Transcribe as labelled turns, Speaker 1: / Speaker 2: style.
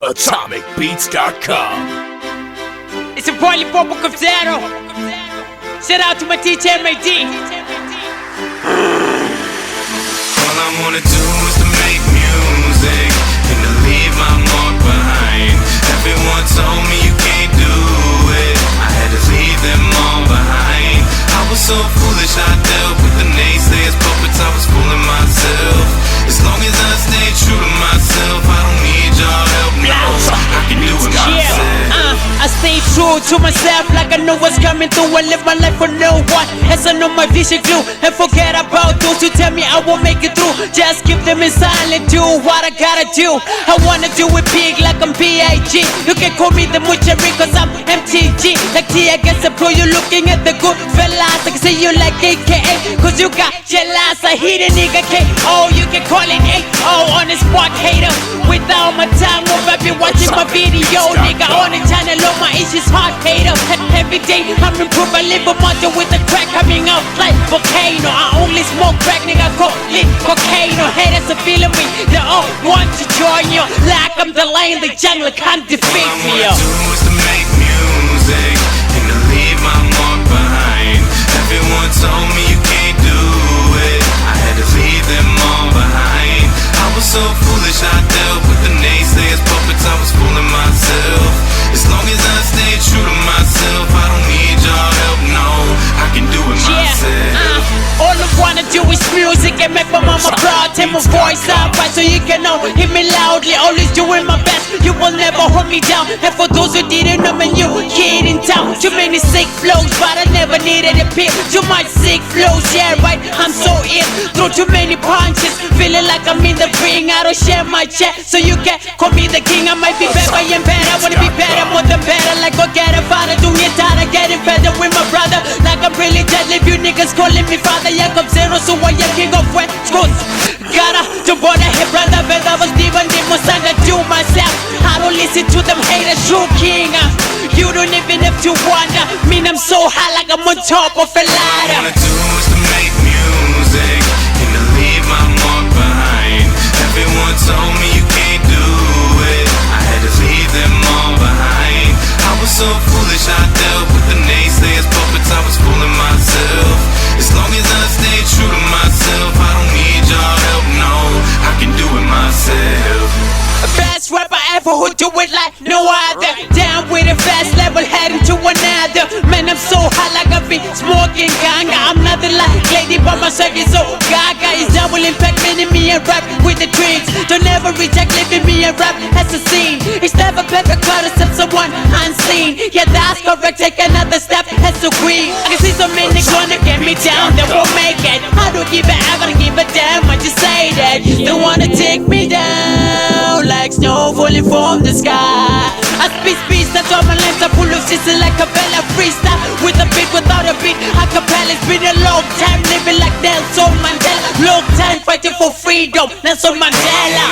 Speaker 1: AtomicBeats.com.
Speaker 2: It's a boy Lipopo Cavzero. Shout out to my teacher MAD.
Speaker 3: All I wanna do is to make music and to leave my mark behind. Everyone told me you can't do it, I had to leave them all behind. I was so foolish, I dealt with the naysayers, puppets, I was fooling myself. As long as I stay true to myself, I don't need your help, no, I can do it myself.
Speaker 2: I stay true to myself like I know what's coming through. I live my life for no one, as I know my vision glue. And forget about those who tell me I won't make it through. Just keep them in silent, do what I gotta do. I wanna do it big like I'm B.I.G. You can call me the Muchari cause I'm MTG. Like T, I guess I pro, you looking at the good fellas. I can say you like AKA cause you got jealous. I hit a nigga K.O. You can call it 8-0 on the spot, hater. Without my time, I be watching my video. Nigga on the channel, all my issues hard, hater. Every day I'm improved, I live a mother with a crack coming out like volcano. I only smoke crack, nigga, call it cocaine. Haters are feeling me, they all want to join you. Like I'm the lion, the jungle can't defeat me, yo.
Speaker 3: All I wanna do is to make music and to leave my mark behind. Everyone told me you can't do it, I had to leave them all behind. I was so foolish, I dealt with the naysayers, puppets, I was fooling myself. As long as I stay true to myself, I don't need your help, no, I can do it myself.
Speaker 2: All I wanna do is music and make my mama proud. Take my voice out right so you can know. Hear me loudly, always doing my best. You will never hold me down. And for those who didn't know me, you kid in town. Too many sick flows, but I never needed a pill. Too much sick flows, yeah right, I'm so ill. Throw too many punches, feeling like I'm in the ring. I don't share my chest, so you can call me the king. I might be better and better, I wanna be better, more than better. Like go get a father, doing it tired of getting better with my brother. Like I'm really deadly, if you niggas calling me father. Yeah, come zero, so I am king of West Coast. Gotta jump on the head, brother, but I was even the most I do myself. I don't listen to them haters, true king. You don't even have to wonder. Mean I'm so high like I'm on top of a ladder.
Speaker 3: All I wanna do is to make music and to leave my mark behind. Everyone told me you can't do it, I had to leave them all behind. I was so foolish, I dealt with the naysayers, puppets, I was fooling myself. As long as I stay true to myself, I don't need your help, no, I can do it myself.
Speaker 2: Best rapper ever who do it like no other. Down with a fast level, heading to another. Man, I'm so hot like I've been smoking ganga. I'm nothing like Lady by my circuit, so Gaga is double impact, meaning me and rap with the dreams. Don't ever reject living me and rap as a scene. It's never better cut except someone unseen. Yeah, that's correct, take another step as a queen. I can see so many gonna get me down, they won't make it. I don't give a ever give a damn, I just say that. They wanna take me down like snow falling from the sky. I speak speech, that's all my lines are full of shit like a bella freestyle. With a beat, without a beat, a cappella. It's been a long time living like Nelson Mandela. Long time fighting for freedom, Nelson Mandela.